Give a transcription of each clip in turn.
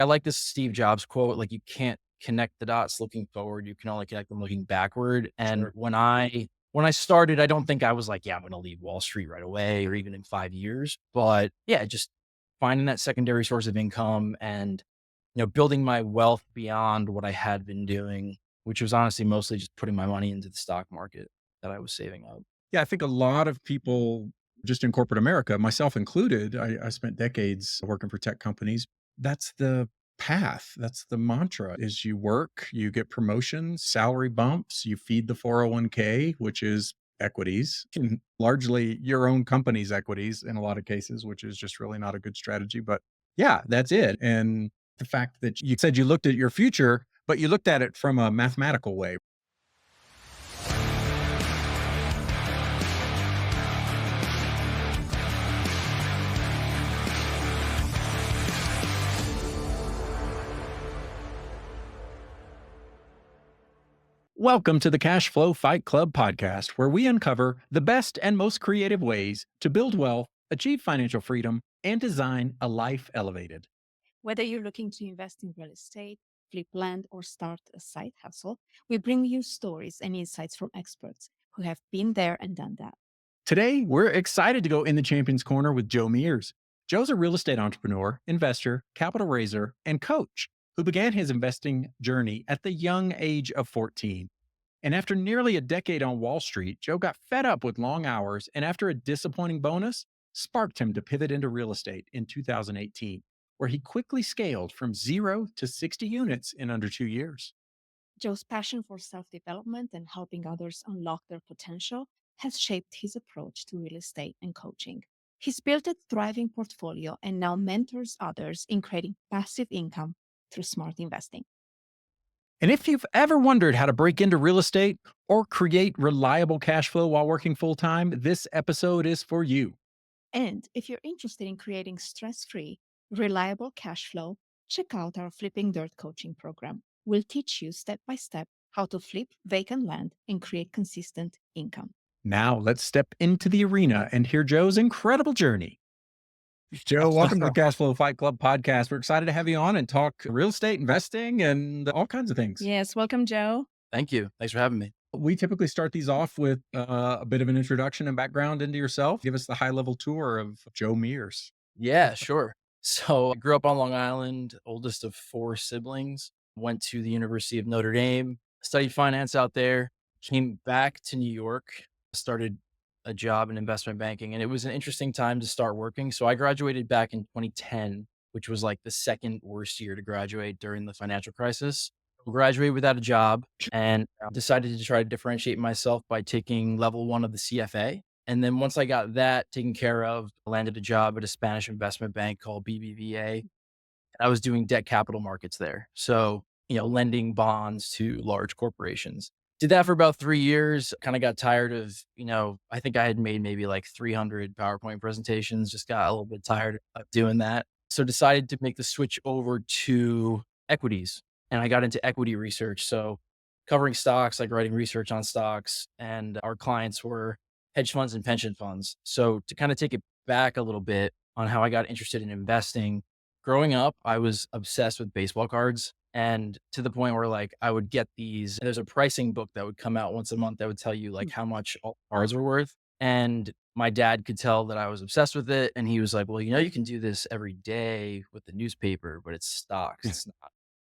I like this Steve Jobs quote, like, you can't connect the dots looking forward, you can only connect them looking backward. And Sure. when I started, I don't think I was like, yeah, I'm going to leave Wall Street right away or even in 5 years. But yeah, just finding that secondary source of income and, building my wealth beyond what I had been doing, which was honestly mostly just putting my money into the stock market that I was saving up. Yeah, I think a lot of people just in corporate America, myself included, I spent decades working for tech companies. That's the path. That's the mantra is you work, you get promotions, salary bumps, you feed the 401k, which is equities, and largely your own company's equities in a lot of cases, which is just really not a good strategy. But yeah, that's it. And the fact that you said you looked at your future, but you looked at it from a mathematical way. Welcome to the Cash Flow Fight Club podcast, where we uncover the best and most creative ways to build wealth, achieve financial freedom, and design a life elevated. Whether you're looking to invest in real estate, flip land, or start a side hustle, we bring you stories and insights from experts who have been there and done that. Today, we're excited to go in the Champions Corner with Joe Meares. Joe's a real estate entrepreneur, investor, capital raiser, and coach who began his investing journey at the young age of 14. And after nearly a decade on Wall Street, Joe got fed up with long hours and after a disappointing bonus, sparked him to pivot into real estate in 2018, where he quickly scaled from 0 to 60 units in under 2 years. Joe's passion for self development and helping others unlock their potential has shaped his approach to real estate and coaching. He's built a thriving portfolio and now mentors others in creating passive income through smart investing. And if you've ever wondered how to break into real estate or create reliable cash flow while working full time, this episode is for you. And if you're interested in creating stress free, reliable cash flow, check out our Flipping Dirt coaching program. We'll teach you step by step how to flip vacant land and create consistent income. Now let's step into the arena and hear Joe's incredible journey. Joe, welcome to the Cash Flow Fight Club podcast. We're excited to have you on and talk real estate investing and all kinds of things. Yes, welcome, Joe. Thank you. Thanks for having me. We typically start these off with a bit of an introduction and background into yourself. Give us the high level tour of Joe Meares. Yeah, sure. So I grew up on Long Island, oldest of four siblings, went to the University of Notre Dame, studied finance out there, came back to New York, started a job in investment banking. And it was an interesting time to start working. So I graduated back in 2010, which was like the second worst year to graduate during the financial crisis. Graduated without a job and decided to try to differentiate myself by taking level one of the CFA. And then once I got that taken care of, I landed a job at a Spanish investment bank called BBVA. I was doing debt capital markets there. So, lending bonds to large corporations. Did that for about 3 years, kind of got tired of, I think I had made maybe like 300 PowerPoint presentations, just got a little bit tired of doing that. So decided to make the switch over to equities. And I got into equity research. So covering stocks, like writing research on stocks. And our clients were hedge funds and pension funds. So to kind of take it back a little bit on how I got interested in investing, growing up, I was obsessed with baseball cards. And to the point where like I would get these, there's a pricing book that would come out once a month that would tell you like how much all cards were worth. And my dad could tell that I was obsessed with it. And he was like, well, you can do this every day with the newspaper, but it's stocks.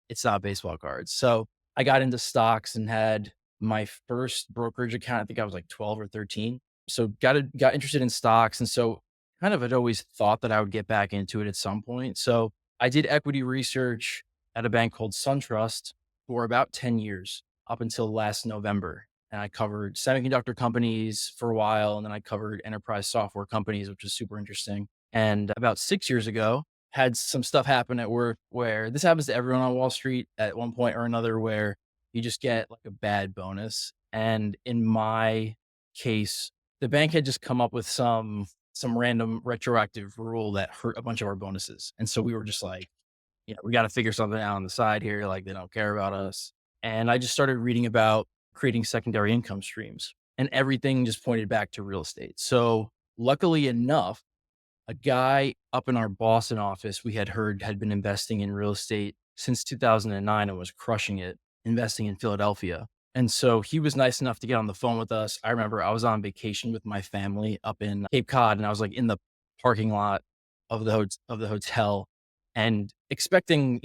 It's not baseball cards. So I got into stocks and had my first brokerage account. I think I was like 12 or 13. So got interested in stocks. And so kind of had always thought that I would get back into it at some point. So I did equity research at a bank called SunTrust for about 10 years up until last November. And I covered semiconductor companies for a while. And then I covered enterprise software companies, which was super interesting. And about 6 years ago, had some stuff happen at work where this happens to everyone on Wall Street at one point or another, where you just get like a bad bonus. And in my case, the bank had just come up with some random retroactive rule that hurt a bunch of our bonuses. And so we were just like, we got to figure something out on the side here. Like they don't care about us. And I just started reading about creating secondary income streams and everything just pointed back to real estate. So luckily enough, a guy up in our Boston office we had heard had been investing in real estate since 2009 and was crushing it, investing in Philadelphia. And so he was nice enough to get on the phone with us. I remember I was on vacation with my family up in Cape Cod, and I was like in the parking lot of the hotel and expecting,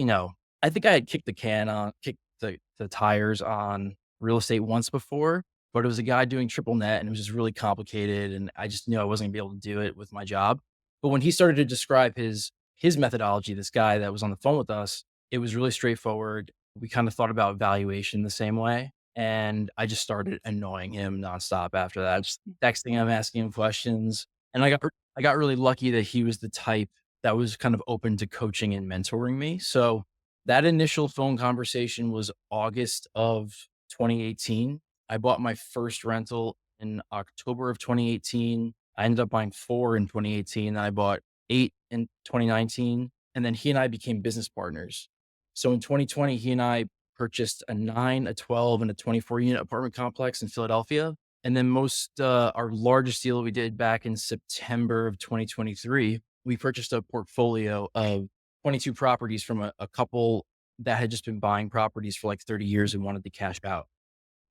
I think I had kicked the tires on real estate once before, but it was a guy doing triple net and it was just really complicated. And I just knew I wasn't gonna be able to do it with my job. But when he started to describe his methodology, this guy that was on the phone with us, it was really straightforward. We kind of thought about valuation the same way. And I just started annoying him nonstop after that, just texting him, asking him questions. And I got really lucky that he was the type that was kind of open to coaching and mentoring me. So that initial phone conversation was August of 2018. I bought my first rental in October of 2018. I ended up buying 4 in 2018, and I bought 8 in 2019, and then he and I became business partners. So in 2020, he and I purchased a 9, a 12, and a 24 unit apartment complex in Philadelphia. And then our largest deal we did back in September of 2023, we purchased a portfolio of 22 properties from a couple that had just been buying properties for like 30 years and wanted to cash out.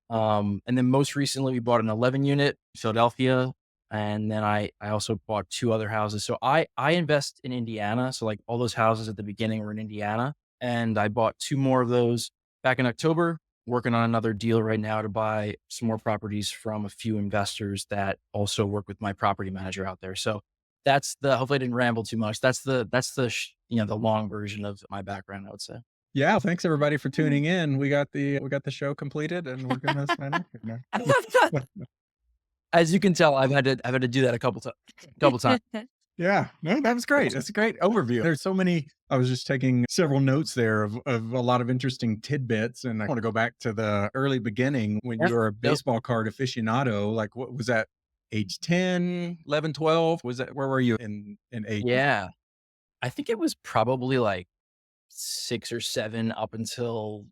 And then most recently, we bought an 11 unit in Philadelphia. And then I also bought 2 other houses. So I invest in Indiana. So like all those houses at the beginning were in Indiana. And I bought 2 more of those back in October, working on another deal right now to buy some more properties from a few investors that also work with my property manager out there. So hopefully I didn't ramble too much. The long version of my background, I would say. Yeah, thanks everybody for tuning in. We got the show completed and we're gonna sign off here now. As you can tell, I've had to do that a couple times. Yeah, no, that was great. That's a great overview. There's so many. I was just taking several notes there of a lot of interesting tidbits. And I want to go back to the early beginning when Yeah. you were a Yep. baseball card aficionado. Like, what was that, age 10, 11, 12? Was that, where were you in age? Yeah. I think it was probably like 6 or 7 up until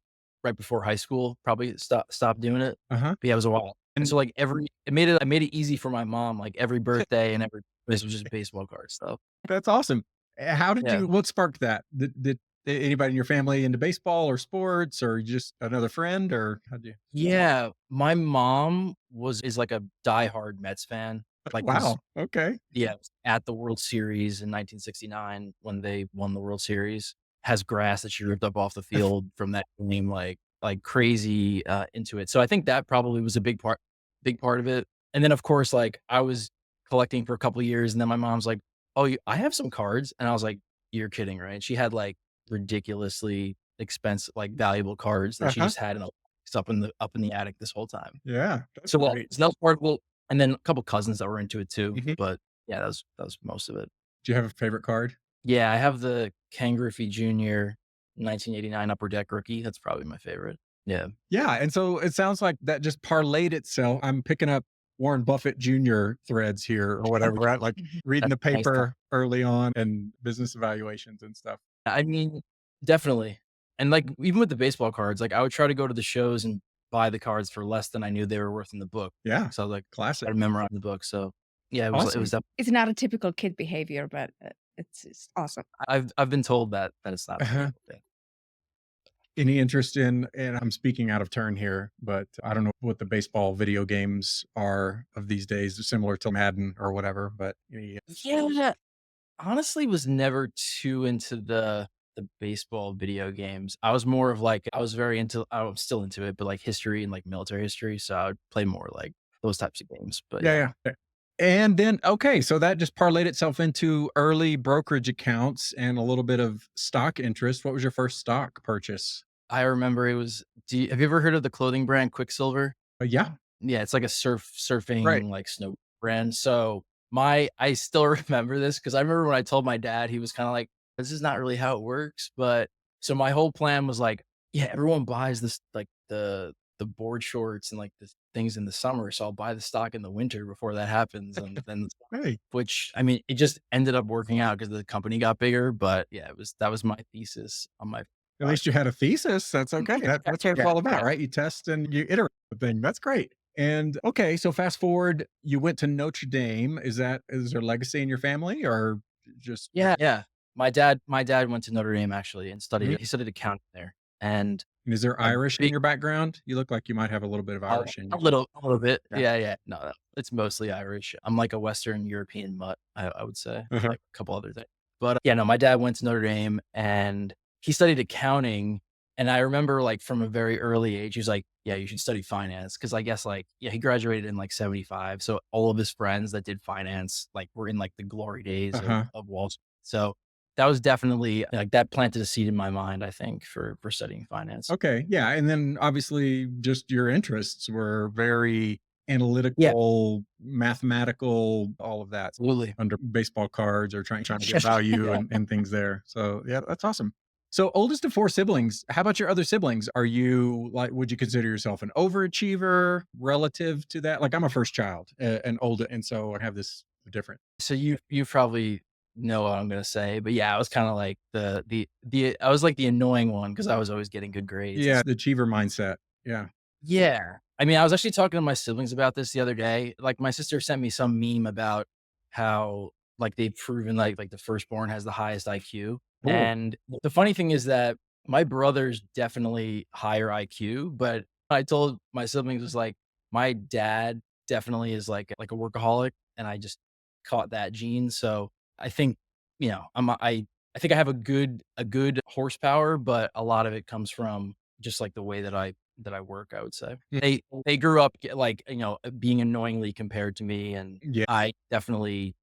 right before high school, probably stopped doing it. Uh-huh. But yeah, it was a while. And And so like I made it easy for my mom, like every birthday and every this was just baseball card stuff. that's awesome. How did Yeah. what sparked that? Did anybody in your family into baseball or sports or just another friend or how'd you? Yeah. My mom is like a diehard Mets fan. Like was Wow. Okay. Yeah, at the World Series in 1969 when they won the World Series, has grass that she ripped up off the field from that game, like crazy, into it. So I think that probably was a big part of it. And then, of course, like, I was collecting for a couple of years, and then my mom's like, "Oh, I have some cards." And I was like, "You're kidding, right?" She had, like, ridiculously expensive, like, valuable cards that she Uh-huh. just had in a up in the attic this whole time. Yeah. That's So, great. that was part well, and then a couple cousins that were into it too, Mhm. but yeah, that was most of it. Do you have a favorite card? Yeah, I have the Ken Griffey Jr. 1989 Upper Deck rookie. That's probably my favorite. Yeah. Yeah, and so it sounds like that just parlayed itself. I'm picking up Warren Buffett Jr. threads here or whatever, right? Like Mhm. reading That's the nice to paper early on and business evaluations and stuff. I mean, definitely. And, like, even with the baseball cards, like, I would try to go to the shows and buy the cards for less than I knew they were worth in the book. Yeah, So I was like, classic. I memorize the book. So, yeah, it was Awesome. def It's not a typical kid behavior, but it's awesome. I've been told that it's not a Uh-huh. typical thing. Any interest in, and I'm speaking out of turn here, but I don't know what the baseball video games are of these days, similar to Madden or whatever, but any, Yeah. Honestly, was never too into the baseball video games. I was more of like I'm still into it, but like history and like military history, so I would play more like those types of games, but yeah. yeah. And then, okay, so that just parlayed itself into early brokerage accounts and a little bit of stock interest. What was your first stock purchase? I remember have you ever heard of the clothing brand Quicksilver? Yeah, Yeah, it's like a right. surfing, like, snow brand. So, I still remember this because I remember when I told my dad, he was kinda like, "This is not really how it works," but so my whole plan was like, "Yeah, everyone buys this like, the board shorts and, like, the things in the summer, so I'll buy the stock in the winter before that happens," and then Hey, which, I mean, it just ended up working out because the company got bigger, but, yeah, that was my thesis on my at stock. least you had a thesis. That's okay. That's what it's Yeah, all about, yeah. right? You test and you iterate the thing. That's great. And okay, so fast forward, you went to Notre Dame. Is there legacy in your family or? Just Yeah, yeah. My dad went to Notre Dame actually and mhm. he studied accounting there. And And is there a Irish in big your background? You look like you might have a little bit of a Irish in a you. little bit. Yeah. Yeah, yeah. No, no, it's mostly Irish. I'm like a Western European mutt, I would say, Uh-huh. like a couple other things. But, yeah, no, my dad went to Notre Dame and he studied accounting, and I remember, like, from a very early age, he was like, "Yeah, you should study finance," because I guess, like yeah, he graduated in, like, '75, so all of his friends that did finance, like, were in, like, the glory days Uh-huh. of Wall Street. So, that was definitely like, that planted a seed in my mind, I think, for studying finance. Okay, yeah, and then obviously just your interests were very Yeah, analytical, mathematical, all of that absolutely. under baseball cards or trying to get value Yeah. and things there. So, yeah, that's awesome. So, oldest of 4 siblings, how about your other siblings? Are you like would you consider yourself an overachiever relative to that? Like, I'm a first child, and older, and so I have this different. So you probably know what I'm gonna say, but yeah, I was kinda like the I was like the annoying one because I was always getting good grades and Yeah, the achiever mindset. Yeah. yeah. I mean, I was actually talking to my siblings about this the other day. Like, my sister sent me some meme about how, like, they've proven, like, the firstborn has the highest IQ, Cool. and the funny thing is that my brother's definitely higher IQ, but I told my siblings was like, my dad definitely is like a workaholic, and I just caught that gene, so I think, I think I have a good horsepower, but a lot of it comes from just, like, the way that I work, I would say. Mm, They grew up like, being annoyingly compared to me, and yeah. I definitely,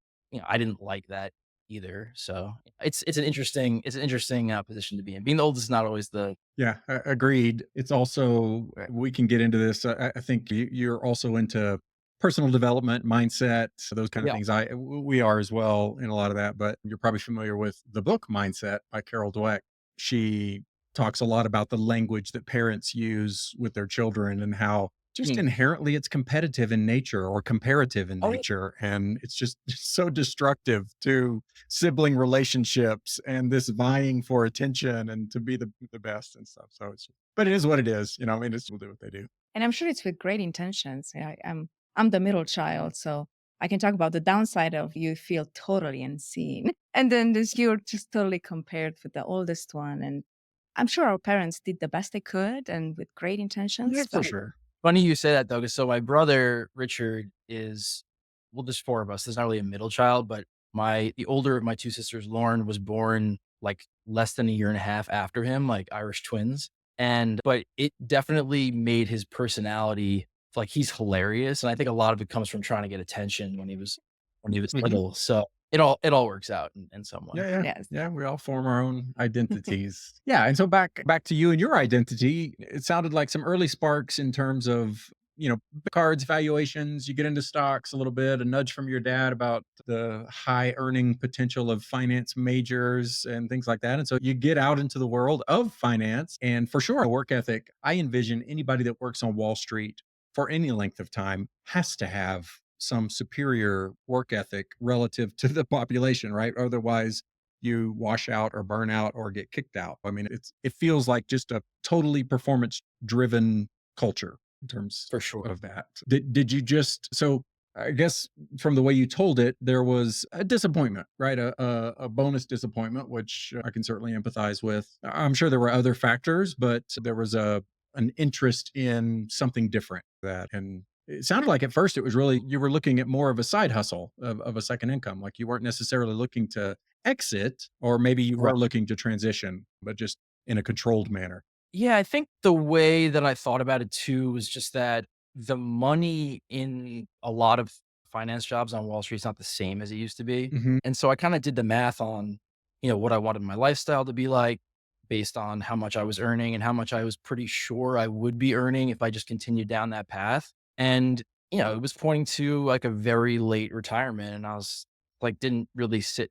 I didn't like that either. So it's an interesting position to be in. Being the oldest is not always the Yeah, agreed. It's also we can get into this. I think you're also into personal development, mindset, those kind of yeah. things. We are as well in a lot of that. But you're probably familiar with the book Mindset by Carol Dweck. She talks a lot about the language that parents use with their children and how just Mm. inherently it's competitive in nature or comparative in Oh, yeah, nature, and it's just so destructive to sibling relationships and this vying for attention and to be the best and stuff. So it's but it is what it is, I mean, it's will do what they do. And I'm sure it's with great intentions. I'm the middle child, so I can talk about the downside of you feel totally unseen. And then this you're just totally compared with the oldest one. And I'm sure our parents did the best they could and with great yeah, intentions, for but sure. Funny you say that though, 'cause so my brother Richard is well, there's 4 of us. There's not really a middle child, but the older of my 2 sisters, Lauren, was born, like, less than a year and a half after him, like Irish twins, but it definitely made his personality like, he's hilarious, and I think a lot of it comes from trying to get attention when he was Mhm. little, so it all works out in some way. Yeah, yeah. yes. Yeah, we all form our own identities. Yeah, and so back to you and your identity, it sounded like some early sparks in terms of, cards, valuations, you get into stocks a little bit, a nudge from your dad about the high earning potential of finance majors and things like that. And so you get out into the world of finance and for sure, a work ethic. I envision anybody that works on Wall Street for any length of time has to have some superior work ethic relative to the population, right? Otherwise, you wash out or burn out or get kicked out. I mean, it feels like just a totally performance driven culture in terms For sure. of that. Did you just so I guess from the way you told it, there was a disappointment, right? A bonus disappointment, which I can certainly empathize with. I'm sure there were other factors, but there was an interest in something different that and it sounded like at first it was really you were looking at more of a side hustle of a second income. Like you weren't necessarily looking to exit, or maybe you Right. were looking to transition, but just in a controlled manner. Yeah, I think the way that I thought about it too was just that the money in a lot of finance jobs on Wall Street is not the same as it used to be. Hmm. And so I kind of did the math on, what I wanted my lifestyle to be like based on how much I was earning and how much I was pretty sure I would be earning if I just continued down that path. And, it was pointing to like a very late retirement. And I was like, didn't really sit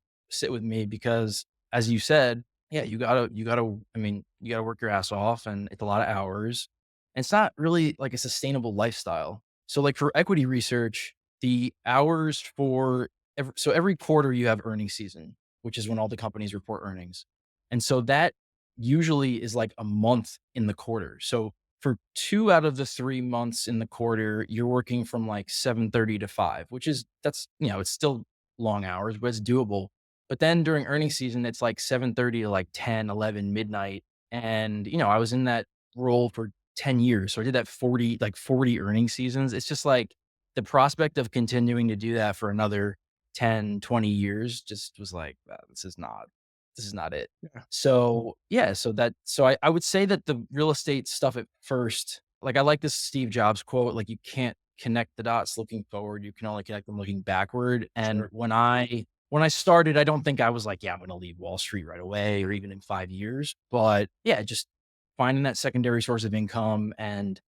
with me because as you said, yeah, you gotta work your ass off and it's a lot of hours. And it's not really like a sustainable lifestyle. So like for equity research, the hours for every quarter you have earnings season, which is when all the companies report earnings. And so that usually is like a month in the quarter. So for 2 out of the 3 months in the quarter, you're working from like 7:30 to 5, which is it's still long hours, but it's doable. But then during earnings season, it's like 7:30 to like 10, 11 midnight. And, I was in that role for 10 years. So I did that 40 earning seasons. It's just like the prospect of continuing to do that for another 10, 20 years just was like, this is not it. Yeah, So yeah, so I would say that the real estate stuff at first, like I like this Steve Jobs quote, like you can't connect the dots looking forward, you can only connect them looking backward. And sure. when I started, I don't think I was like, yeah, I'm going to leave Wall Street right away or even in 5 years. But yeah, just finding that secondary source of income and,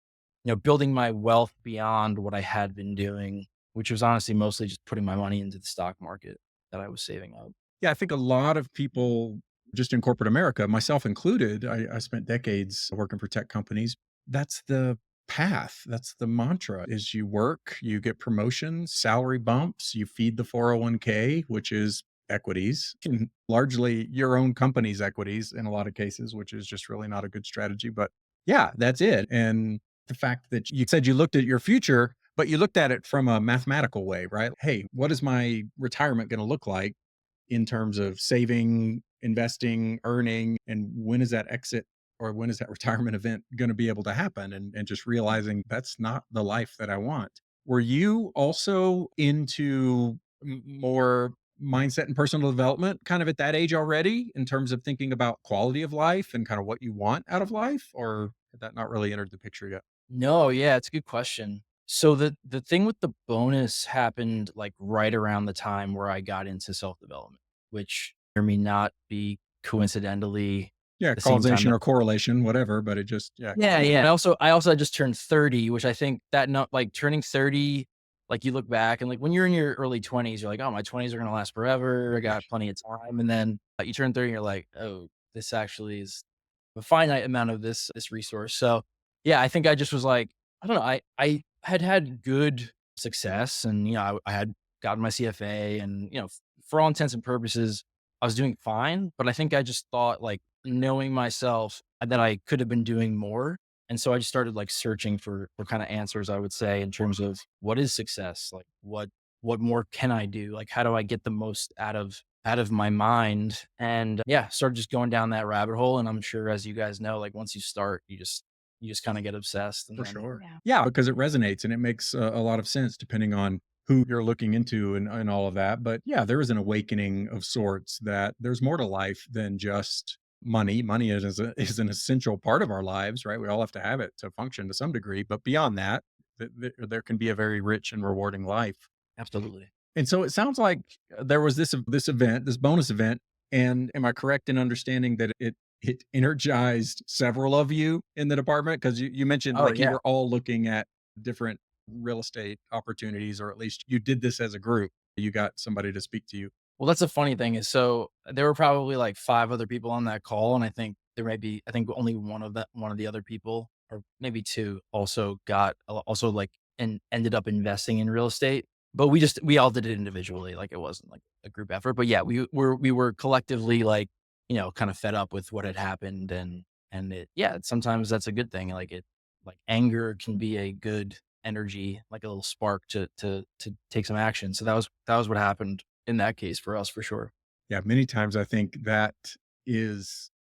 building my wealth beyond what I had been doing, which was honestly mostly just putting my money into the stock market that I was saving up. Yeah, I think a lot of people just in corporate America, myself included, I spent decades working for tech companies. That's the path. That's the mantra is you work, you get promotions, salary bumps, you feed the 401k, which is equities and largely your own company's equities in a lot of cases, which is just really not a good strategy. But yeah, that's it. And the fact that you said you looked at your future, but you looked at it from a mathematical way, right? Hey, what is my retirement going to look like in terms of saving, investing, earning, and when is that exit or when is that retirement event going to be able to happen? And just realizing that's not the life that I want. Were you also into more mindset and personal development kind of at that age already in terms of thinking about quality of life and kind of what you want out of life? Or had that not really entered the picture yet? No, yeah, it's a good question. So the thing with the bonus happened like right around the time where I got into self-development, which may not be coincidentally Yeah, the same time causation that. or correlation, whatever, but it just, yeah. Yeah, yeah. And I also had just turned 30, which I think that not like turning 30, like you look back and like when you're in your early 20s, you're like, oh, my 20s are gonna last forever. I got plenty of time. And then you turn 30 and you're like, oh, this actually is a finite amount of this resource. So yeah, I think I just was like, I don't know. I had good success and I had gotten my CFA and for all intents and purposes, I was doing fine. But I think I just thought like knowing myself that I could have been doing more. And so I just started like searching for kind of answers, I would say, in terms of what is success? Like what more can I do? Like how do I get the most out of my mind? And yeah, started just going down that rabbit hole. And I'm sure as you guys know, like once you start, you just kind of get obsessed and For then sure. Yeah. Yeah, because it resonates and it makes a lot of sense depending on who you're looking into and all of that. But yeah, there is an awakening of sorts that there's more to life than just money. Money is an essential part of our lives, right? We all have to have it to function to some degree. But beyond that, there can be a very rich and rewarding life. absolutely. And so it sounds like there was this event, this bonus event, and am I correct in understanding that it energized several of you in the department? Because you mentioned Oh like you yeah. were all looking at different real estate opportunities, or at least you did this as a group. You got somebody to speak to you. Well, that's the funny thing is so there were probably like 5 other people on that call, and I think only one of the other people or maybe 2 also also like and ended up investing in real estate. But we all did it individually, like it wasn't like a group effort. But yeah, we were collectively like, kind of fed up with what had happened and it yeah, sometimes that's a good thing. Like anger can be a good energy, like a little spark to take some action. So that was what happened in that case for us, for sure. Yeah, many times I think that is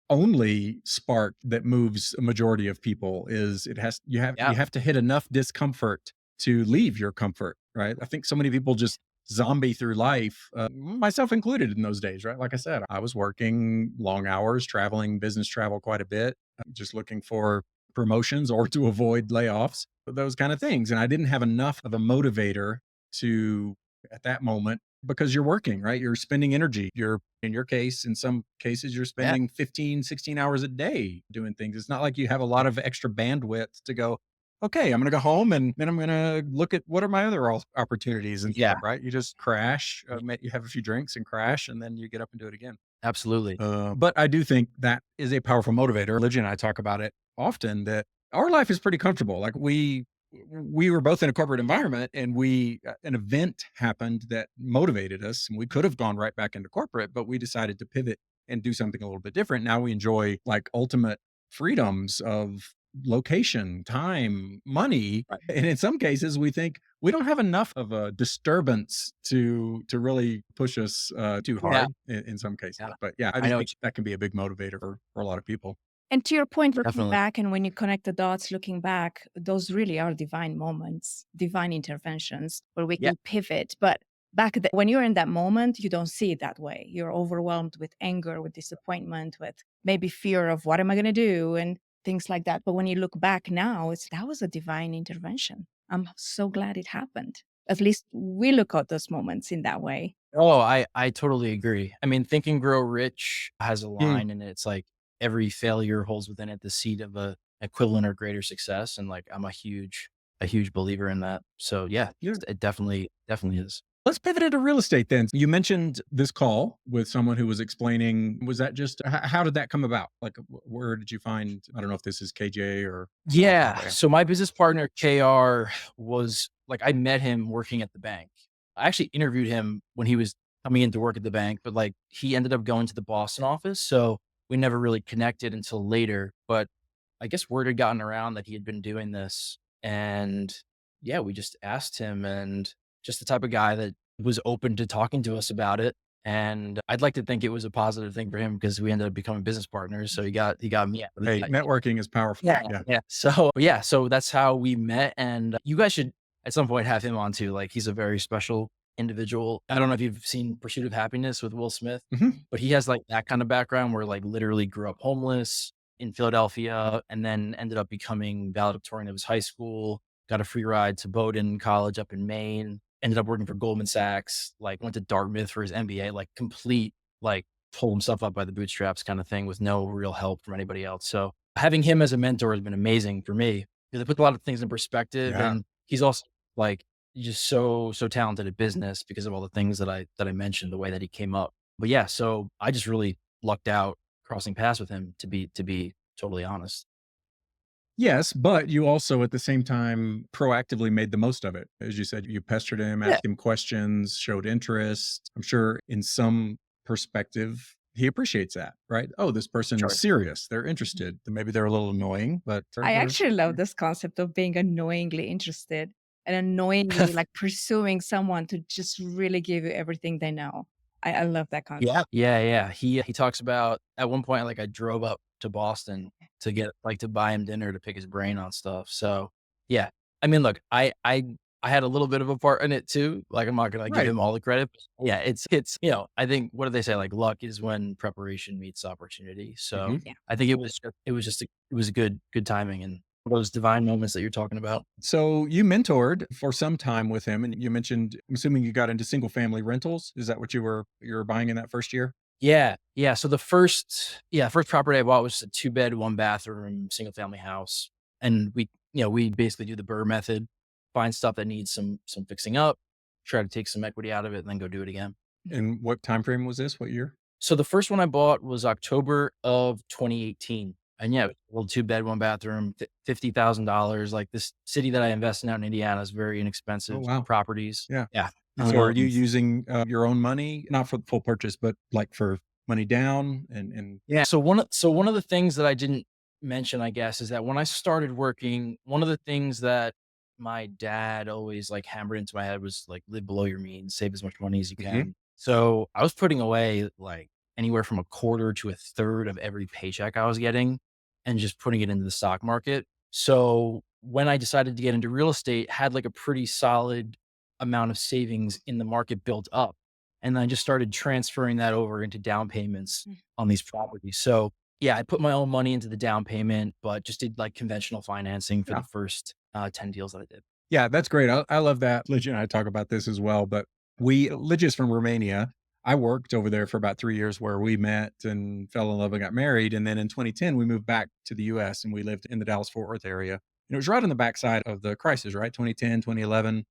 only spark that moves a majority of people is it has Yeah. you have to hit enough discomfort to leave your comfort, right? I think so many people just zombie through life, myself included in those days, right? Like I said, I was working long hours, traveling business travel quite a bit, just looking for promotions or to avoid layoffs, those kind of things. And I didn't have enough of a motivator to at that moment because you're working, right? You're spending energy. You're in your case, in some cases, you're Yeah. spending 15, 16 hours a day doing things. It's not like you have a lot of extra bandwidth to go, okay, I'm going to go home and then I'm going to look at what are my other opportunities and Yeah. stuff, right? You just crash, you have a few drinks and crash, and then you get up and do it again. Absolutely. But I do think that is a powerful motivator. Religion and I talk about it often that our life is pretty comfortable. Like we were both in a corporate environment and we an event happened that motivated us and we could have gone right back into corporate, but we decided to pivot and do something a little bit different. Now we enjoy like ultimate freedoms of location, time, money, Right. and in some cases we think we don't have enough of a disturbance to really push us too Yeah. hard in some cases. Yeah. But yeah, I I do know. think that can be a big motivator for a lot of people. And to your point, looking Definitely. back, and when you connect the dots, looking back, those really are divine moments, divine interventions where we Yeah. can pivot. But when you're in that moment, you don't see it that way. You're overwhelmed with anger, with disappointment, with maybe fear of what am I going to do and things like that. But when you look back now, that was a divine intervention. I'm so glad it happened. At least we look at those moments in that way. Oh, I totally agree. I mean, Think and Grow Rich has a Mm, line and it's like every failure holds within it the seed of a equivalent or greater success. And like I'm a huge believer in that. So yeah, yeah. it definitely is. Let's pivot into real estate then. You mentioned this call with someone who was explaining, was that just, how did that come about? Like, where did you find, I don't know if this is KJ or, Yeah. yeah. So my business partner, KR, was like, I met him working at the bank. I actually interviewed him when he was coming into work at the bank, but like he ended up going to the Boston office. So we never really connected until later. But I guess word had gotten around that he had been doing this. And yeah, we just asked him and just the type of guy that was open to talking to us about it. And I'd like to think it was a positive thing for him because we ended up becoming business partners. So he got me. Hey, networking is powerful. Yeah, Yeah. yeah. So, yeah, so that's how we met, and you guys should at some point have him on too, like, he's a very special individual. I don't know if you've seen Pursuit of Happiness with Will Smith, Mhm. but he has, like, that kind of background where, like, literally grew up homeless in Philadelphia and then ended up becoming valedictorian of his high school, got a free ride to Bowdoin College up in Maine, ended up working for Goldman Sachs, like, went to Dartmouth for his MBA, like, complete, like, pull himself up by the bootstraps kinda thing with no real help from anybody else. So having him as a mentor has been amazing for me because it puts a lot of things in perspective, Yeah. and he's also, like, just so talented at business because of all the things that I mentioned, the way that he came up. But yeah, so I just really lucked out crossing paths with him to be totally honest. Yes, but you also at the same time proactively made the most of it. As you said, you pestered him, Yeah, asked him questions, showed interest. I'm sure in some perspective, he appreciates that, right? Oh, this person's sure. serious. They're interested. Maybe they're a little annoying, but I they're actually love this concept of being annoyingly interested and annoyingly like pursuing someone to just really give you everything they know. I love that concept. Yeah. Yeah, yeah. He talks about at one point, like, I drove up to Boston to get like, to buy him dinner to pick his brain on stuff. So, yeah. I mean, look, I had a little bit of a part in it too. Like, I'm not gonna give right. him all the credit. Yeah, I think what do they say? Like, luck is when preparation meets opportunity. So, Mhm. Yeah. I think it was a good timing and those divine moments that you're talking about. So you mentored for some time with him, and you mentioned, I'm assuming you got into single family rentals. Is that what you were buying in that first year? Yeah, yeah, so first property I bought was a 2-bed, 1-bathroom, single family house, and we basically do the BRRRR method, find stuff that needs some fixing up, try to take some equity out of it, and then go do it again. And what time frame was this? What year? So the first one I bought was October of 2018, and yeah, little 2-bed, 1-bathroom, $50,000, like, this city that I invest in out in Indiana is very Oh, inexpensive wow. properties. Yeah. Yeah, So are you using, your own money, not for the full purchase, but like for money down and Yeah. So one of the things that I didn't mention, I guess, is that when I started working, one of the things that my dad always like hammered into my head was like live below your means, save as much money as you Mhm. can. So I was putting away like anywhere from a quarter to a third of every paycheck I was getting and just putting it into the stock market. So when I decided to get into real estate, had like a pretty solid amount of savings in the market built up. And then I just started transferring that over into down payments Mm. on these properties. So, yeah, I put my own money into the down payment, but just did like conventional financing for Yeah. the first 10 deals that I did. Yeah, that's great. I love that. Lidge and I talk about this as well, but Lidge is from Romania. I worked over there for about 3 years where we met and fell in love and got married, and then in 2010, we moved back to the US and we lived in the Dallas-Fort Worth area. And it was right on the backside of the crisis, right? 2010, 2011.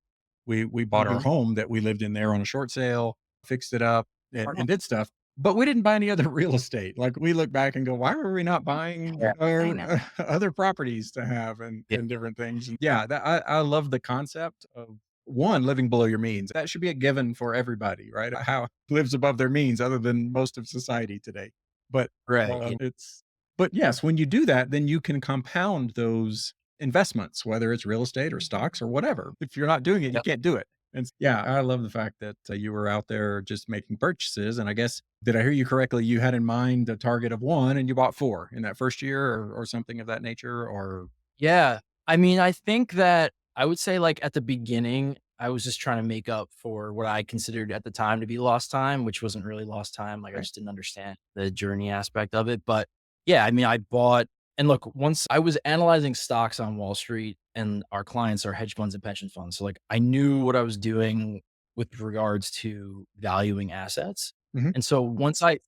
We bought our Mhm. home that we lived in there on a short sale, fixed it up Yeah. and did stuff, but we didn't buy any other real estate. Like, we look back and go, "Why were we not buying Yeah. I our know. other properties to have Yeah. and different things?" And yeah, I love the concept of, one, living below your means. That should be a given for everybody, right? How lives above their means other than most of society today. But, Right. Yeah. it's but yes, when you do that, then you can compound those investments, whether it's real estate or stocks or whatever. If you're not doing it, you Yep. can't do it. And yeah, I love the fact that you were out there just making purchases. And I guess, did I hear you correctly? You had in mind a target of one and you bought four in that first year or something of that nature? Or, Yeah. I mean, I think that I would say, like, at the beginning, I was just trying to make up for what I considered at the time to be lost time, which wasn't really lost time. Like, I okay. just didn't understand the journey aspect of it. But yeah, I mean, I bought, and look, once I was analyzing stocks on Wall Street, and our clients are hedge funds and pension funds. So, like, I knew what I was doing with regards to valuing assets. Mhm. And so once I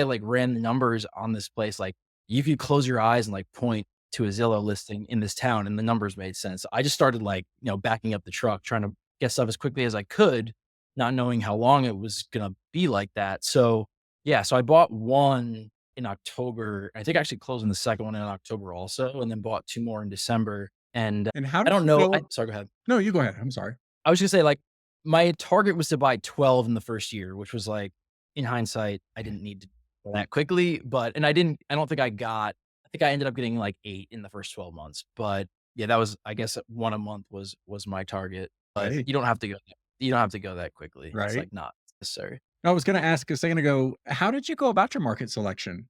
like ran the numbers on this place, like, you could close your eyes and like point to a Zillow listing in this town, and the numbers made sense. I just started, like, backing up the truck, trying to get stuff as quickly as I could, not knowing how long it was gonna be like that. So, yeah, so I bought one in October. I think I actually closed on the second one in October also, and then bought 2 more in December. And And how I did don't you know, go? sorry, go ahead. No, you go ahead. I'm sorry. I was gonna say, like, my target was to buy 12 in the first year, which was, like, in hindsight, I didn't need to go that quickly, but and I don't think I think I ended up getting, like, 8 in the first 12 months, but, yeah, that was, I guess, 1 a month was my target, but Right. you don't have to go that quickly. It's, Right. like, not necessary. I was going to ask a second ago, how did you go about your market selection?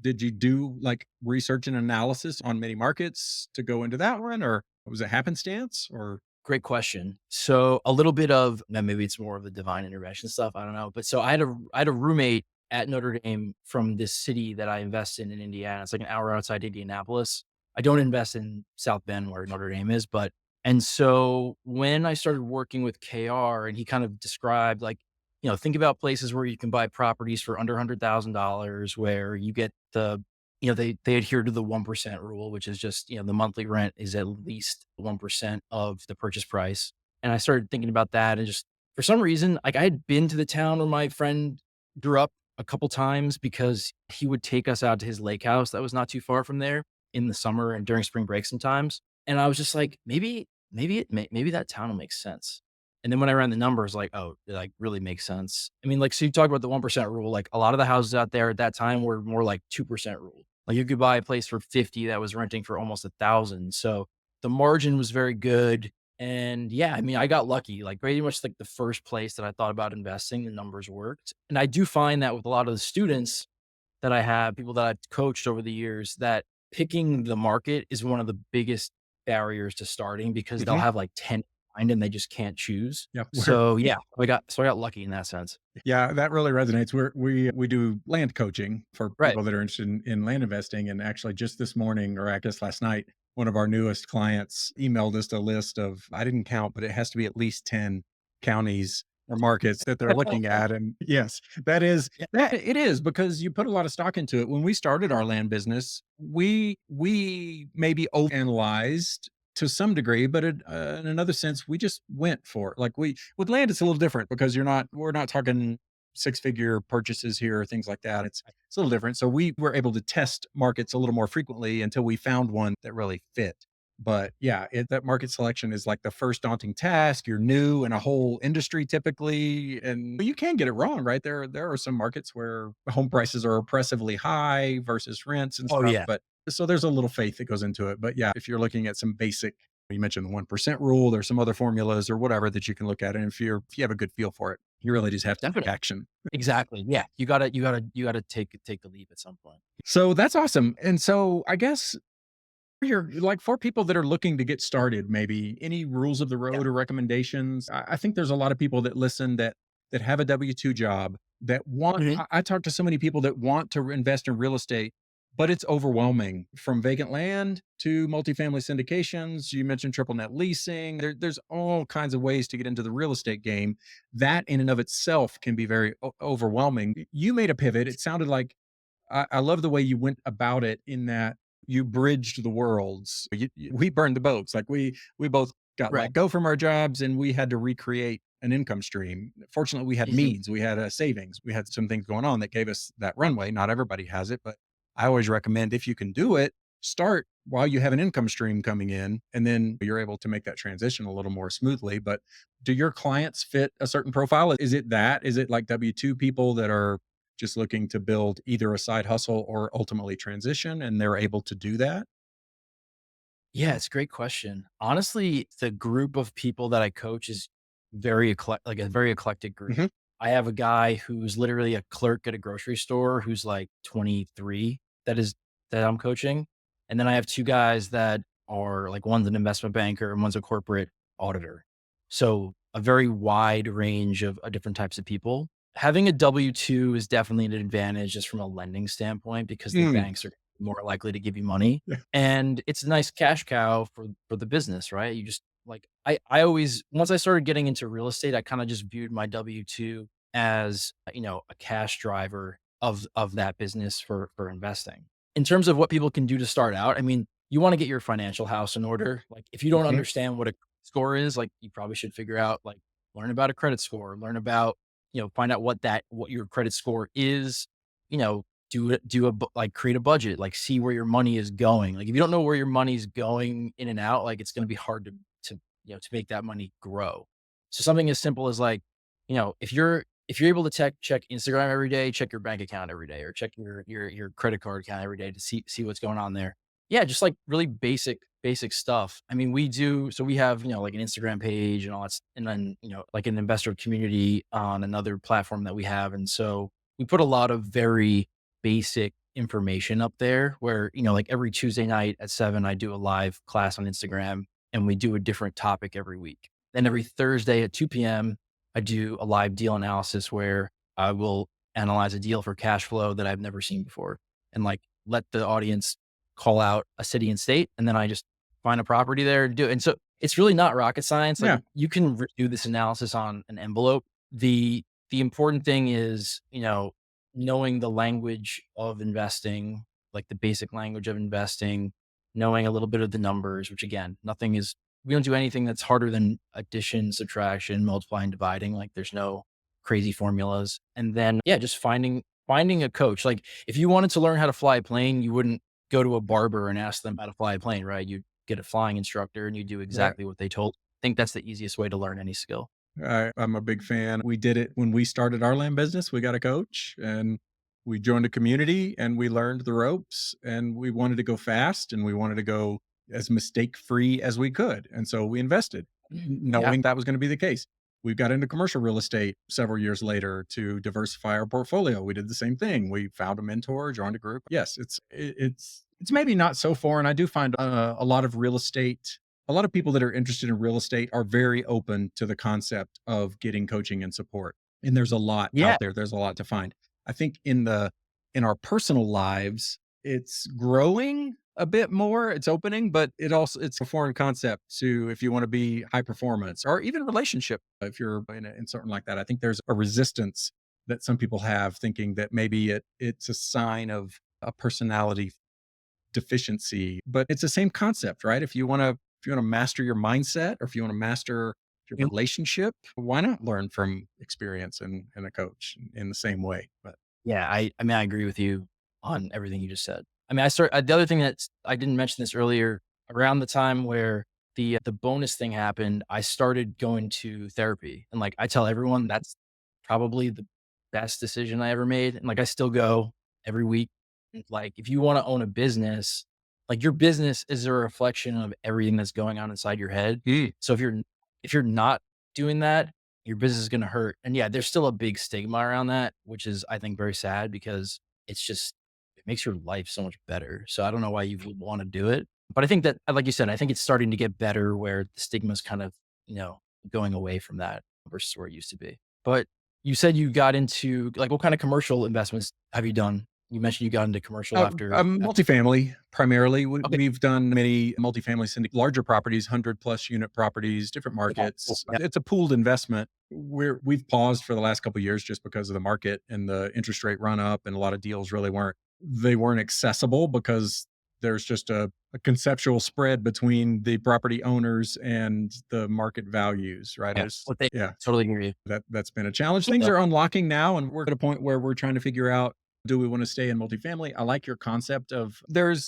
Did you do like research and analysis on many markets to go into that one, or was it happenstance? Or Great question. So a little bit of, now maybe it's more of the divine intervention stuff. I don't know. But so I had a roommate at Notre Dame from this city that I invest in Indiana. It's like an hour outside Indianapolis. I don't invest in South Bend where Notre Dame is, but and so when I started working with KR and he kind of described, like, think about places where you can buy properties for under $100,000, where you get they adhere to the 1% rule, which is just, the monthly rent is at least 1% of the purchase price. And I started thinking about that, and just for some reason, like, I had been to the town where my friend grew up a couple times because he would take us out to his lake house that was not too far from there in the summer and during spring break sometimes. And I was just like, maybe that town will make sense. And then when I ran the numbers, like, oh, it, like, really makes sense. I mean, like, so you talk about the 1% rule, like, a lot of the houses out there at that time were more like 2% rule. Like, you could buy a place for 50 that was renting for almost 1,000. So the margin was very good. And yeah, I mean, I got lucky. Like, pretty much, like, the first place that I thought about investing, the numbers worked. And I do find that with a lot of the students that I have, people that I've coached over the years, that picking the market is one of the biggest barriers to starting, because they'll Mhm. have like 10 in mind and they just can't choose. Yeah, So yeah, I got lucky in that sense. yeah, that really resonates. We do land coaching for Right. people that are interested in land investing, and actually, just this morning, or I guess last night, one of our newest clients emailed us a list of, I didn't count, but it has to be at least 10 counties or markets that they're looking at. And yes, that it is, because you put a lot of stock into it. When we started our land business, we maybe overanalyzed to some degree, but in another sense, we just went for it. Like, we with land, it's a little different because we're not talking six-figure purchases here or things like that. It's a little different. So we were able to test markets a little more frequently until we found one that really fit. But yeah, that market selection is like the first daunting task. You're new in a whole industry typically, and you can get it wrong, right? There are some markets where home prices are oppressively high versus rents and Oh stuff. yeah, But so there's a little faith that goes into it. But yeah, if you're looking at some basic, you mentioned the 1% rule, there's some other formulas or whatever that you can look at. And if you have a good feel for it, you really just have to take definitely. action. Exactly. Yeah. You gotta take the leap at some point. So that's awesome. And so I guess you're like, for people that are looking to get started, maybe any rules of the Yeah. road or recommendations. I think there's a lot of people that listen that have a W-2 job that want. Mhm. I talk to so many people that want to invest in real estate, but it's overwhelming, from vacant land to multifamily syndications. You mentioned triple net leasing. There's all kinds of ways to get into the real estate game. That in and of itself can be very overwhelming. You made a pivot. It sounded like, I love the way you went about it, in that you bridged the worlds. We burned the boats. Like, we both got Right. let go from our jobs, and we had to recreate an income stream. Fortunately, we had Mhm. means, we had a savings, we had some things going on that gave us that runway. Not everybody has it, but I always recommend, if you can do it, start while you have an income stream coming in, and then you're able to make that transition a little more smoothly. But do your clients fit a certain profile? Is it like W-2 people that are just looking to build either a side hustle or ultimately transition, and they're able to do that? Yeah, it's a great question. Honestly, the group of people that I coach is like a very eclectic group. Hmm. I have a guy who's literally a clerk at a grocery store who's like 23 that is that I'm coaching. And then I have two guys that are like one's an investment banker and one's a corporate auditor. So a very wide range of different types of people. Having a W-2 is definitely an advantage just from a lending standpoint because the Mm, banks are more likely to give you money yeah. and it's a nice cash cow for the business, right? You just like I always once I started getting into real estate, I kinda just viewed my W-2 as, a cash driver of that business for investing. In terms of what people can do to start out, I mean, you wanna get your financial house in order. Like, if you don't Hmm. understand what a score is, like, you probably should figure out, like, learn about a credit score, learn about, find out what your credit score is, you know, like create a budget, like see where your money is going. Like if you don't know where your money's going in and out, like it's going to be hard to make that money grow. So something as simple as like, if you're able to check Instagram every day, check your bank account every day, or check your credit card account every day to see what's going on there. Yeah, just like really basic stuff. I mean, we have, like an Instagram page and all that, and then, like an investor community on another platform that we have. And so we put a lot of very basic information up there where, like every Tuesday night at 7, I do a live class on Instagram and we do a different topic every week. Then every Thursday at 2 p.m., I do a live deal analysis where I will analyze a deal for cash flow that I've never seen before and like let the audience call out a city and state. And then I just find a property there and do it. And so it's really not rocket science. Like Yeah. you can do this analysis on an envelope. The important thing is, knowing the language of investing, like the basic language of investing, knowing a little bit of the numbers, which again, we don't do anything that's harder than addition, subtraction, multiplying, dividing. Like there's no crazy formulas. And then, yeah, just finding a coach. Like if you wanted to learn how to fly a plane, you wouldn't go to a barber and ask them how to fly a plane, right? You get a flying instructor and you do Right. exactly what they told. I think that's the easiest way to learn any skill. I'm a big fan. We did it when we started our land business. We got a coach and we joined a community and we learned the ropes and we wanted to go fast and we wanted to go as mistake free as we could. And so we invested Yeah. knowing that was going to be the case. We got into commercial real estate several years later to diversify our portfolio. We did the same thing. We found a mentor, joined a group. Yes, it's maybe not so foreign. I do find a lot of real estate a lot of people that are interested in real estate are very open to the concept of getting coaching and support. And there's a lot Yeah. out there. There's a lot to find. I think in our personal lives, it's growing a bit more. It's opening, but it's a foreign concept to if you want to be high performance or even relationship. If you're in something like that, I think there's a resistance that some people have thinking that maybe it's a sign of a personality deficiency, but it's the same concept, right? If you want to master your mindset or if you want to master your relationship, why not learn from experience and a coach in the same way? But Yeah, I mean, I agree with you on everything you just said. I mean, the other thing that's I didn't mention this earlier, around the time where the bonus thing happened, I started going to therapy. And like I tell everyone that's probably the best decision I ever made. And like I still go every week. Like if you want to own a business, like your business is a reflection of everything that's going on inside your head. mm, So if you're not doing that, your business is gonna hurt. And yeah, there's still a big stigma around that, which is, I think, very sad because it makes your life so much better. So I don't know why you would wanna do it. But I think that, like you said, I think it's starting to get better where the stigma's kind of, going away from that versus where it used to be. But you said you got into like what kind of commercial investments have you done? You mentioned you got into commercial after multifamily primarily. okay, We've done many multifamily larger properties, 100 plus unit properties, different okay, cool. markets. Yeah. It's a pooled investment. We've paused for the last couple of years just because of the market and the interest rate run up, and a lot of deals really weren't accessible because there's just a conceptual spread between the property owners and the market values, right? Yeah. What they Yeah, totally hear you. that's been a challenge. Things Yeah. are unlocking now, and we're at a point where we're trying to figure out, do we want to stay in multifamily? I like your concept of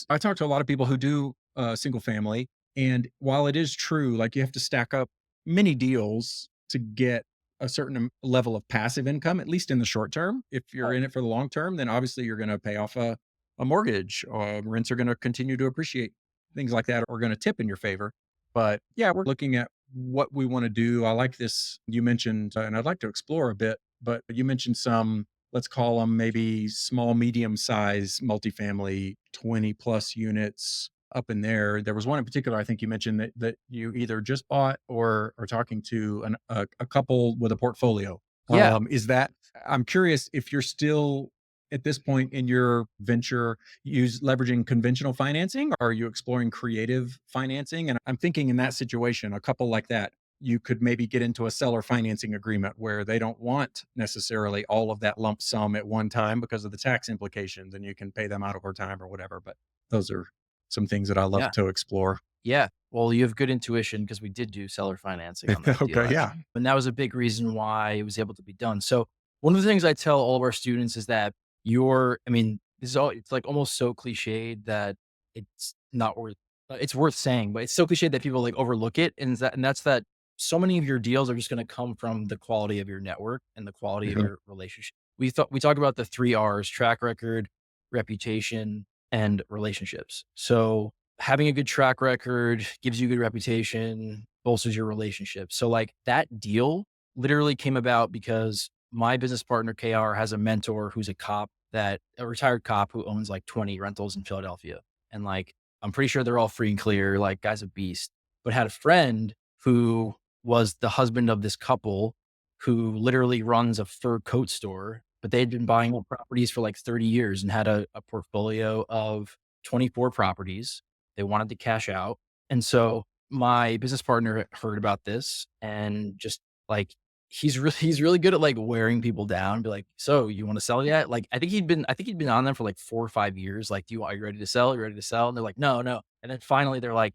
I talk to a lot of people who do single family. And while it is true, like you have to stack up many deals to get a certain level of passive income, at least in the short term. If you're in it for the long term, then obviously you're going to pay off a mortgage. Rents are going to continue to appreciate. things like that are going to tip in your favor. But yeah, we're looking at what we want to do. I like this you mentioned, and I'd like to explore a bit, but you mentioned some, let's call them maybe small, medium size multifamily, 20 plus units up in there. There was one in particular, I think you mentioned that you either just bought or are talking to a couple with a portfolio. Yeah. Is that, I'm curious if you're still at this point in your venture use leveraging conventional financing? Or are you exploring creative financing? And I'm thinking in that situation, a couple like that, you could maybe get into a seller financing agreement where they don't want necessarily all of that lump sum at one time because of the tax implications and you can pay them out over time or whatever. But those are some things that I love Yeah. to explore. Yeah. Well, you have good intuition because we did do seller financing on that deal Okay. Yeah. actually. And that was a big reason why it was able to be done. So one of the things I tell all of our students is that I mean, this is all, it's like almost so cliched that it's not worth, it's worth saying, but it's so cliched that people like overlook it. And that's that so many of your deals are just going to come from the quality of your network and the quality of Mhm. your relationship. We talk about the three R's: track record, reputation, and relationships. So having a good track record gives you a good reputation, bolsters your relationship. So like that deal literally came about because my business partner KR has a mentor who's a retired cop who owns like 20 rentals in Philadelphia. And like I'm pretty sure they're all free and clear, like guy's a beast. But had a friend who was the husband of this couple who literally runs a fur coat store, but they'd been buying properties for like 30 years and had a portfolio of 24 properties. They wanted to cash out. And so my business partner heard about this and just like he's really good at like wearing people down, be like, "So you want to sell yet?" Like I think he'd been on them for like 4 or 5 years. Like, are you ready to sell? Are you ready to sell? And they're like, "No, no." And then finally they're like,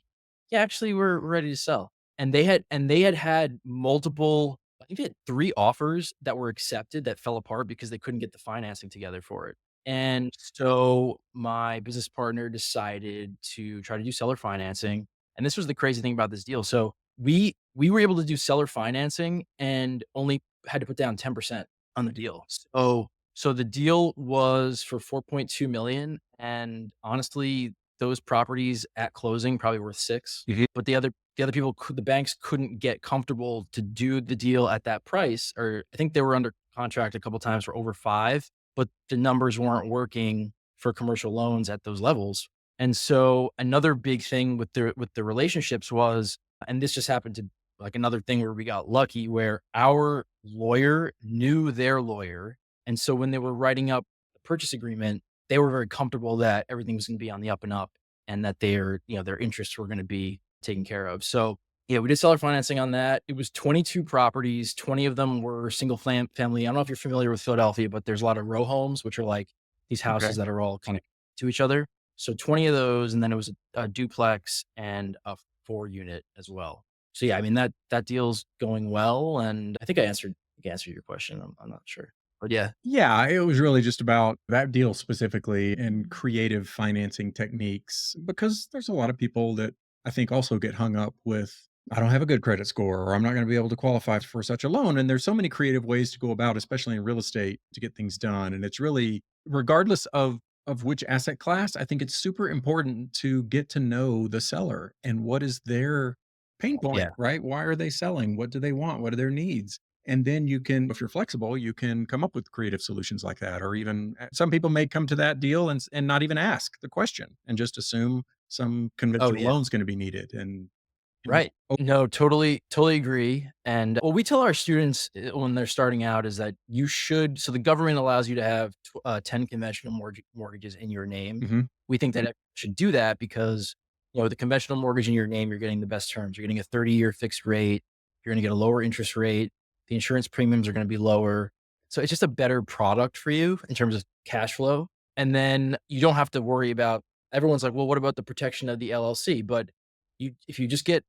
"Yeah, actually we're ready to sell." And they had multiple, I think they had 3 offers that were accepted that fell apart because they couldn't get the financing together for it. And so my business partner decided to try to do seller financing. And this was the crazy thing about this deal. So we were able to do seller financing and only had to put down 10% on the deal. So the deal was for 4.2 million. And honestly, those properties at closing probably worth 6. But the banks couldn't get comfortable to do the deal at that price. Or I think they were under contract a couple times for over 5, but the numbers weren't working for commercial loans at those levels. And so another big thing with the relationships was, and this just happened to like another thing where we got lucky, where our lawyer knew their lawyer. And so when they were writing up the purchase agreement, they were very comfortable that everything was going to be on the up and up and that their interests were going to be taken care of. So yeah, we did seller financing on that. It was 22 properties. 20 of them were single family. I don't know if you're familiar with Philadelphia, but there's a lot of row homes, which are like these houses Okay. that are all kind of to each other. So 20 of those, and then it was a duplex and a 4 unit as well. So yeah, I mean that deal's going well, and I think I answered your question. I'm not sure, but yeah, Yeah, it was really just about that deal specifically and creative financing techniques because there's a lot of people that I think also get hung up with, I don't have a good credit score or I'm not going to be able to qualify for such a loan. And there's so many creative ways to go about, especially in real estate, to get things done. And it's really, regardless of which asset class, I think it's super important to get to know the seller and what is their pain point, yeah. right? Why are they selling? What do they want? What are their needs? And then you can, if you're flexible, you can come up with creative solutions like that. Or even some people may come to that deal and not even ask the question and just assume some Oh conventional yeah. loan's going to be needed. And, you know, Right. No, totally agree. And what we tell our students when they're starting out is that the government allows you to have 10 conventional mortgages in your name. mhm, We think that everyone should do that because, the conventional mortgage in your name, you're getting the best terms. You're getting a 30-year fixed rate. You're going to get a lower interest rate. The insurance premiums are going to be lower. So it's just a better product for you in terms of cash flow. And then you don't have to worry about, everyone's like, well, what about the protection of the LLC? But if you just get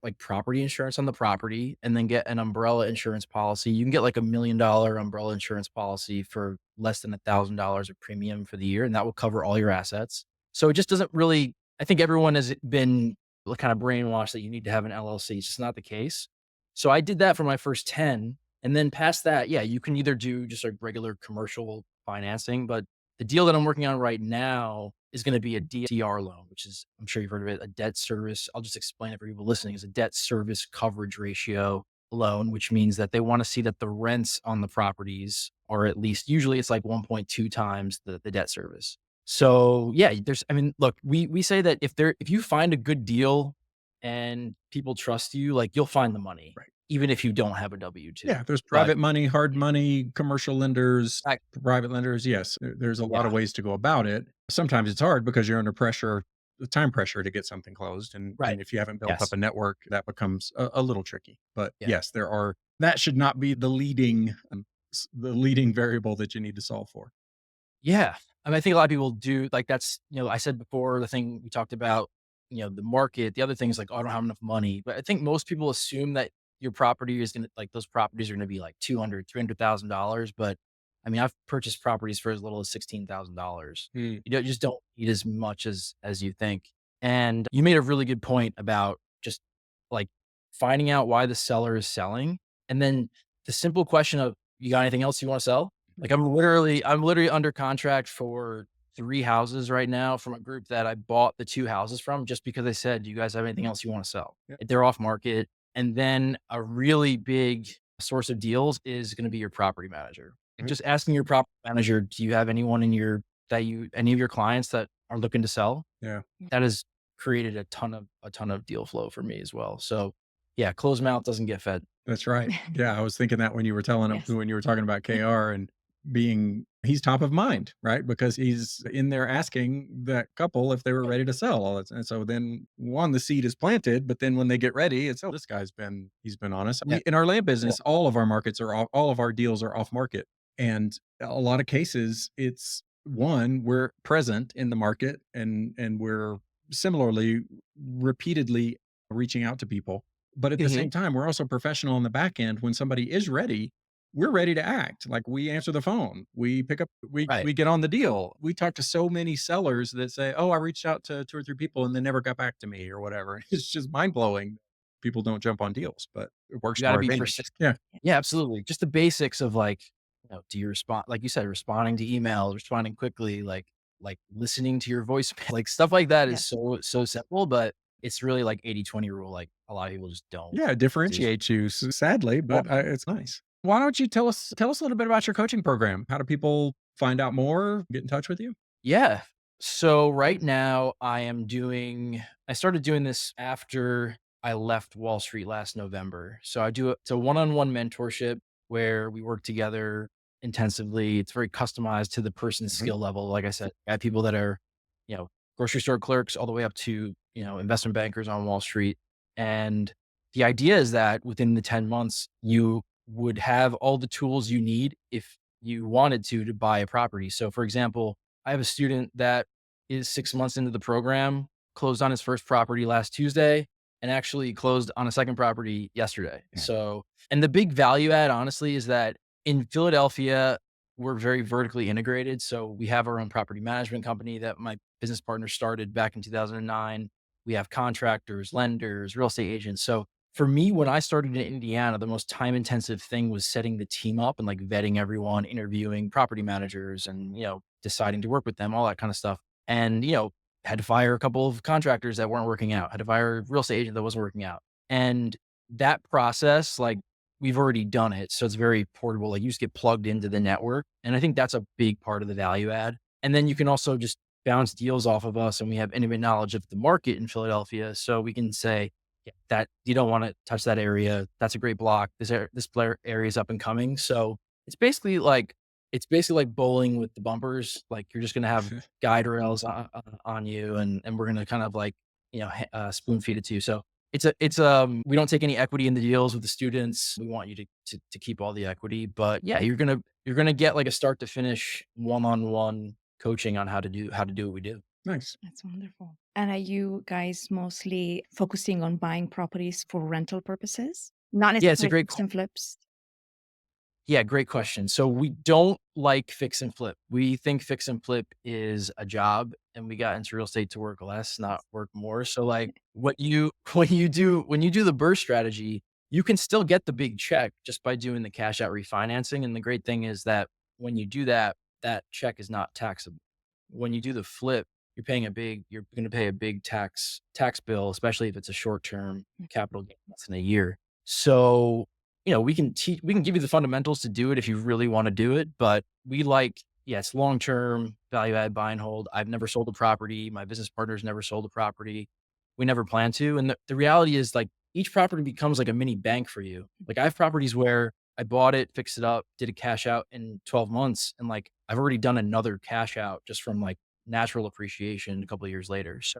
like property insurance on the property and then get an umbrella insurance policy, you can get like $1 million umbrella insurance policy for less than $1,000 of premium for the year, and that will cover all your assets. So it just doesn't really, I think everyone has been kind of brainwashed that you need to have an LLC. It's just not the case. So I did that for my first 10. And then past that, yeah, you can either do just like regular commercial financing, but The deal that I'm working on right now is going to be a DSCR loan, which is, I'm sure you've heard of it, a debt service. I'll just explain it for people listening, is a debt service coverage ratio loan, which means that they want to see that the rents on the properties are at least, usually it's like 1.2 times the debt service. So yeah, I mean, look, we say that if you find a good deal and people trust you, like you'll find the money, Right. even if you don't have a W Yeah, 2. there's But private money, hard money, commercial lenders, I, private lenders. Yes, there's a lot yeah, of ways to go about it. Sometimes it's hard because you're under pressure, the time pressure to get something closed, right. and if you haven't built up Yes. a network, that becomes a little tricky. But Yeah. yes, there are that should not be the leading variable that you need to solve for. Yeah. I mean, I think a lot of people do like that's, I said before the thing we talked about, the market. The other thing is like, oh, I don't have enough money. But I think most people assume that your property is going to like those properties are going to be like 200, $300,000. But I mean, I've purchased properties for as little as $16,000. Just don't need as much as you think. And you made a really good point about just like finding out why the seller is selling. And then the simple question of, you got anything else you want to sell? Like I'm literally under contract for 3 houses right now from a group that I bought the 2 houses from just because they said, "Do you guys have anything else you wanna sell?" Yeah. They're off market. And then a really big source of deals is gonna be your property manager. Mhm. Just asking your property manager, "Do you have anyone in your any of your clients that are looking to sell?" Yeah. That has created a ton of deal flow for me as well. So, yeah, closed mouth doesn't get fed. That's right. Yeah, I was thinking that when you were telling him Yes. when you were talking about KR and being he's top of mind, right? Because he's in there asking that couple if they were ready to sell all that. And so then one, the seed is planted, but then when they get ready, it's oh, this guy's been he's been honest. Yeah, We in our land yeah. business, all of our deals are off market. And a lot of cases, it's one, we're present in the market and we're similarly repeatedly reaching out to people, but at the Mhm. same time, we're also professional on the back end. When somebody is ready, we're ready to act. Like we answer the phone, we pick up, Right. we get on the deal. We talk to so many sellers that say, "Oh, I reached out to 2 or 3 people and they never got back to me," or whatever. It's just mind blowing. People don't jump on deals, but it works You to gotta our be advantage. persistent. Yeah, Yeah, absolutely. Just the basics of like, do you respond like you said, responding to emails, responding quickly, like listening to your voicemail, like stuff like that is Yes. so simple, but it's really like 80/20 rule. Like a lot of people just don't yeah, it do. differentiates you. Sadly, Well, but it's nice. Why don't you tell us a little bit about your coaching program? How do people find out more? Get in touch with you? yeah. So right now I started doing this after I left Wall Street last November. So it's a one-on-one mentorship where we work together intensively. It's very customized to the person's Mhm. skill level. Like I said, I have people that are, grocery store clerks all the way up to, investment bankers on Wall Street. And the idea is that within the 10 months, you would have all the tools you need if you wanted to buy a property. So for example, I have a student that is 6 months into the program, closed on his first property last Tuesday, and actually closed on a second property yesterday. Yeah. So and the big value add, honestly, is that in Philadelphia, we're very vertically integrated. So we have our own property management company that my business partner started back in 2009. We have contractors, lenders, real estate agents. So for me, when I started in Indiana, the most time intensive thing was setting the team up and like vetting everyone, interviewing property managers and, deciding to work with them, all that kind of stuff. And, had to fire a couple of contractors that weren't working out, had to fire a real estate agent that wasn't working out. And that process, like we've already done it. So it's very portable. Like you just get plugged into the network. And I think that's a big part of the value add. And then you can also just bounce deals off of us. And we have intimate knowledge of the market in Philadelphia. So we can say, yeah, that you don't want to touch that area. That's a great block. This player area is up and coming. So it's basically like bowling with the bumpers. Like you're just gonna have guide rails on you, and we're gonna kind of like spoon feed it to you. So we don't take any equity in the deals with the students. We want you to keep all the equity, but yeah, you're gonna get like a start to finish one-on-one coaching on how to do what we do. Nice. That's wonderful. And are you guys mostly focusing on buying properties for rental purposes? Not Yeah, it's a necessarily great fix and flips? Yeah, great question. So we don't like fix and flip. We think fix and flip is a job and we got into real estate to work less, not work more. So like what you when you do the burst strategy, you can still get the big check just by doing the cash out refinancing. And the great thing is that when you do that, that check is not taxable. When you do the flip, you're going to pay a big tax bill, especially if it's a short term capital gain less than a year. So, we can give you the fundamentals to do it if you really want to do it, but it's long term value add buy and hold. I've never sold a property. My business partner's never sold a property. We never plan to. And the reality is, like, each property becomes like a mini bank for you. Like, I have properties where I bought it, fixed it up, did a cash out in 12 months. And like, I've already done another cash out just from like natural appreciation a couple of years later. So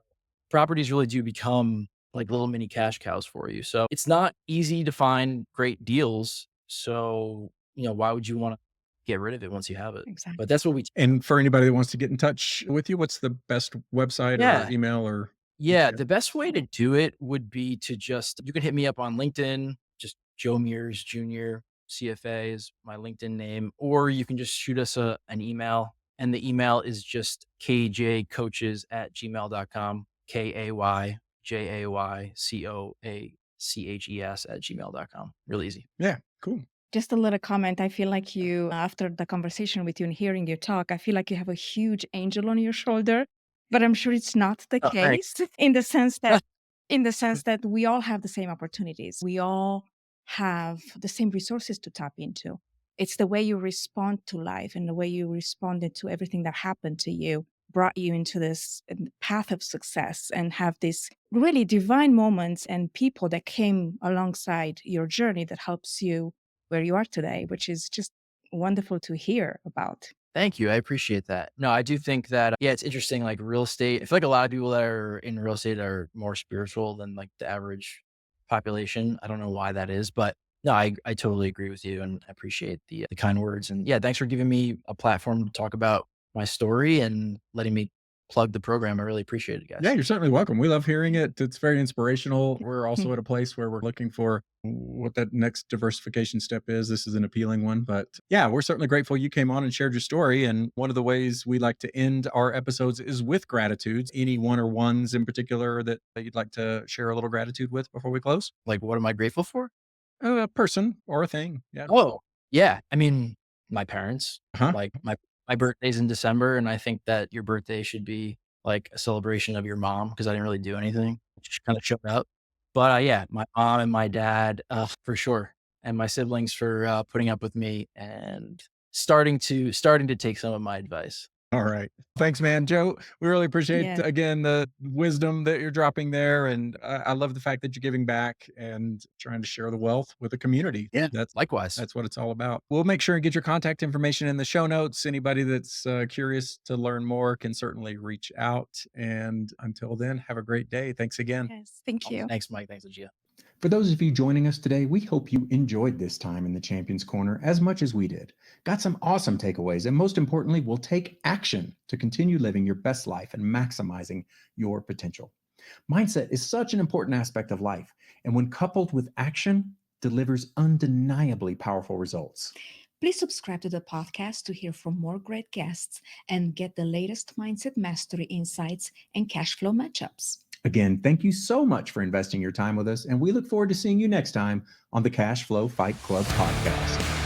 properties really do become like little mini cash cows for you. So it's not easy to find great deals. So, why would you want to get rid of it once you have it? Exactly. But that's what we, And for anybody that wants to get in touch with you, what's the best website or yeah. email or? Yeah. The best way to do it would be to you can hit me up on LinkedIn, just Joe Meares Jr. CFA is my LinkedIn name, or you can just shoot us an email. And the email is just kjcoaches@gmail.com, KAYJAYCOACHES@gmail.com. Real easy. Yeah, cool. Just a little comment. I feel like you, after the conversation with you and hearing you talk, I feel like you have a huge angel on your shoulder, but I'm sure it's not the Oh, thanks. case in the sense that we all have the same opportunities. We all have the same resources to tap into. It's the way you respond to life and the way you responded to everything that happened to you brought you into this path of success and have these really divine moments and people that came alongside your journey that helps you where you are today, which is just wonderful to hear about. Thank you. I appreciate that. No, I do think that, it's interesting. Like real estate, I feel like a lot of people that are in real estate are more spiritual than like the average population. I don't know why that is, but no, I totally agree with you and appreciate the kind words. And yeah, thanks for giving me a platform to talk about my story and letting me plug the program. I really appreciate it, guys. Yeah, you're certainly welcome. We love hearing it. It's very inspirational. We're also at a place where we're looking for what that next diversification step is. This is an appealing one, but yeah, we're certainly grateful you came on and shared your story. And one of the ways we like to end our episodes is with gratitudes. Any one or ones in particular that you'd like to share a little gratitude with before we close? Like, what am I grateful for? A person or a thing. Yeah. Oh, yeah. I mean, my parents, Huh? like my birthday's in December, and I think that your birthday should be like a celebration of your mom because I didn't really do anything. Just kind of showed up. But yeah, my mom and my dad, for sure, and my siblings for putting up with me and starting to take some of my advice. All right. Thanks, man. Joe, we really appreciate, Yeah. again, the wisdom that you're dropping there. And I love the fact that you're giving back and trying to share the wealth with the community. Yeah, That's likewise. that's what it's all about. We'll make sure and get your contact information in the show notes. Anybody that's curious to learn more can certainly reach out. And until then, have a great day. Thanks again. Yes. Thank you. Thanks, Mike. Thanks, Ajia. For those of you joining us today, we hope you enjoyed this time in the Champions Corner as much as we did. Got some awesome takeaways, and most importantly, will take action to continue living your best life and maximizing your potential. Mindset is such an important aspect of life, and when coupled with action, delivers undeniably powerful results. Please subscribe to the podcast to hear from more great guests and get the latest mindset mastery insights and cash flow matchups. Again, thank you so much for investing your time with us, and we look forward to seeing you next time on the Cash Flow Fight Club podcast.